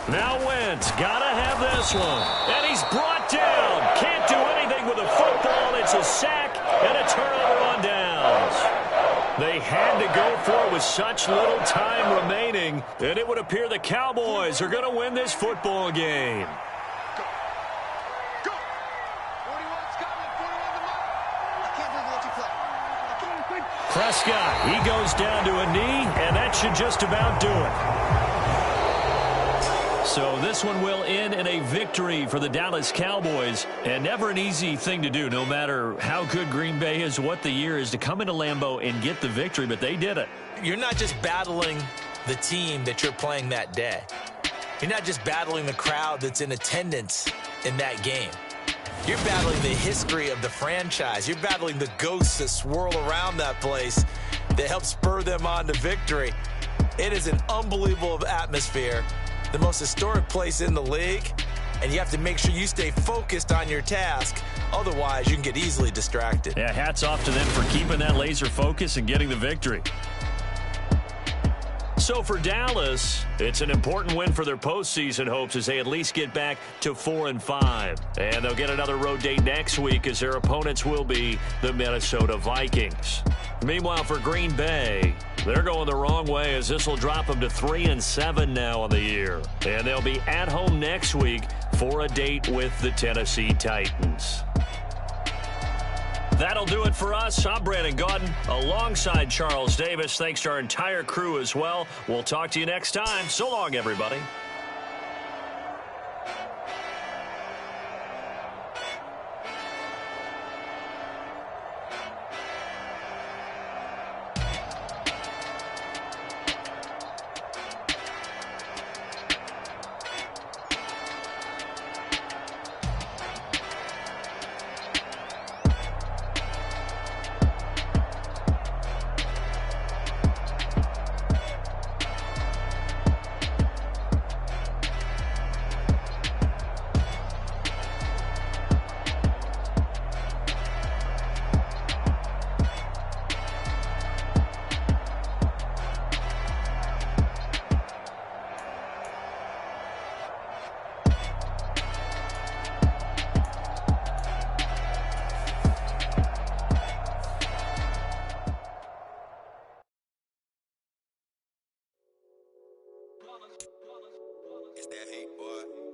Speaker 2: Now Wentz, gotta have this one. And he's brought down. Can't do anything with a football. It's a sack and a turnover on downs. They had to go for it with such little time remaining, and it would appear the Cowboys are going to win this football game. Prescott, he goes down to a knee, and that should just about do it. So this one will end in a victory for the Dallas Cowboys, and never an easy thing to do, no matter how good Green Bay is, what the year is, to come into Lambeau and get the victory, but they did it.
Speaker 3: You're not just battling the team that you're playing that day. You're not just battling the crowd that's in attendance in that game. You're battling the history of the franchise. You're battling the ghosts that swirl around that place that help spur them on to victory. It is an unbelievable atmosphere, the most historic place in the league, and you have to make sure you stay focused on your task. Otherwise, you can get easily distracted.
Speaker 2: Yeah, hats off to them for keeping that laser focus and getting the victory. So for Dallas, it's an important win for their postseason hopes as they at least get back to 4-5. And they'll get another road date next week as their opponents will be the Minnesota Vikings. Meanwhile, for Green Bay, they're going the wrong way as this will drop them to 3-7 now on the year. And they'll be at home next week for a date with the Tennessee Titans. That'll do it for us. I'm Brandon Gaudin alongside Charles Davis. Thanks to our entire crew as well. We'll talk to you next time. So long, everybody.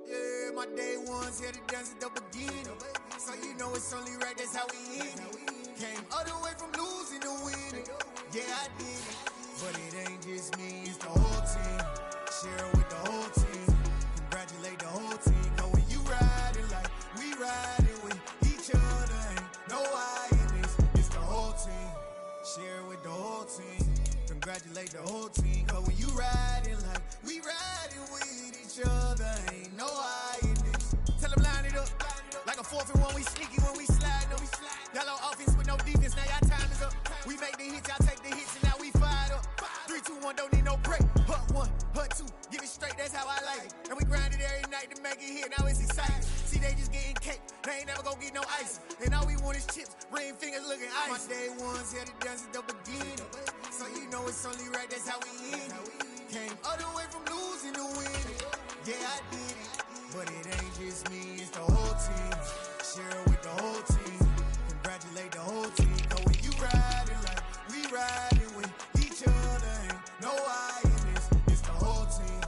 Speaker 6: Yeah, my day ones here to dance at the beginning. So you know it's only right, that's how we end it. Came all the way from losing to winning. Yeah, I did it. But it ain't just me, it's the whole team. Share it with the whole team. Congratulate the whole team. Cause when you riding like we riding with each other, ain't no I in this. It's the whole team. Share it with the whole team. Congratulate the whole team. Cause when you riding like we riding with each other, ain't no I in this. Tell them line it up. Like a 4th and 1, we sneaky when we slide. No, we slide. Y'all on offense with no defense, now y'all time is up. We make the hits, y'all take the hits, and now we fired up. 3, 2, 1, don't need no break. Hut 1, hut 2, give it straight, that's how I like it. And we grind it every night to make it hit, now it's exciting. See, they just getting cake, they ain't never gonna get no ice. And all we want is chips, ring fingers looking ice. My day ones here to dance at the beginning. So you know it's only right, that's how we end it. Came all the way from losing to winning. Yeah, I did it. But it ain't just me, it's the whole team. Share it with the whole team. Congratulate the whole team. Cause when you riding like we riding with each other, ain't no I in this. It's the whole team.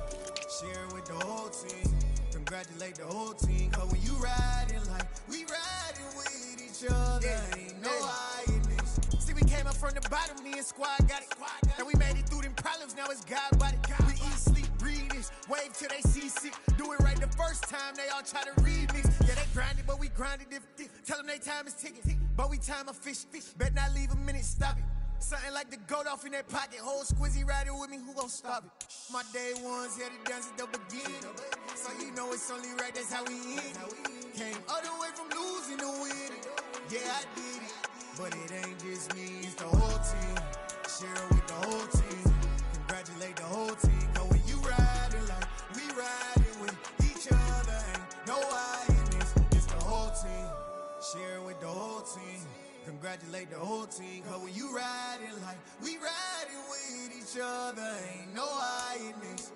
Speaker 6: Share it with the whole team. Congratulate the whole team. Cause when you riding like we riding with each other, ain't no I in this. See, we came up from the bottom, me and squad got it. And we made it through them problems, now it's God body. We eat, sleep, breathe this, wave till they see sick. Do it right the first time, they all try to remix. Yeah, they grinded, but we grinded different. Tell them they time is ticking, but we time a fish. Bet not leave a minute, stop it. Something like the goat off in that pocket. Whole squizzy riding with me, who gon' stop it? My day ones here to dance at the beginning. So you know it's only right, that's how we end it. Came all the way from losing to winning. Yeah, I did it. But it ain't just me, it's the whole team. Share it with the whole team. Congratulate the whole team. Cause when you riding like we riding with each other, ain't no I in this. It's the whole team. Share it with the whole team. Congratulate the whole team. Cause when you riding like we riding with each other, ain't no I in this.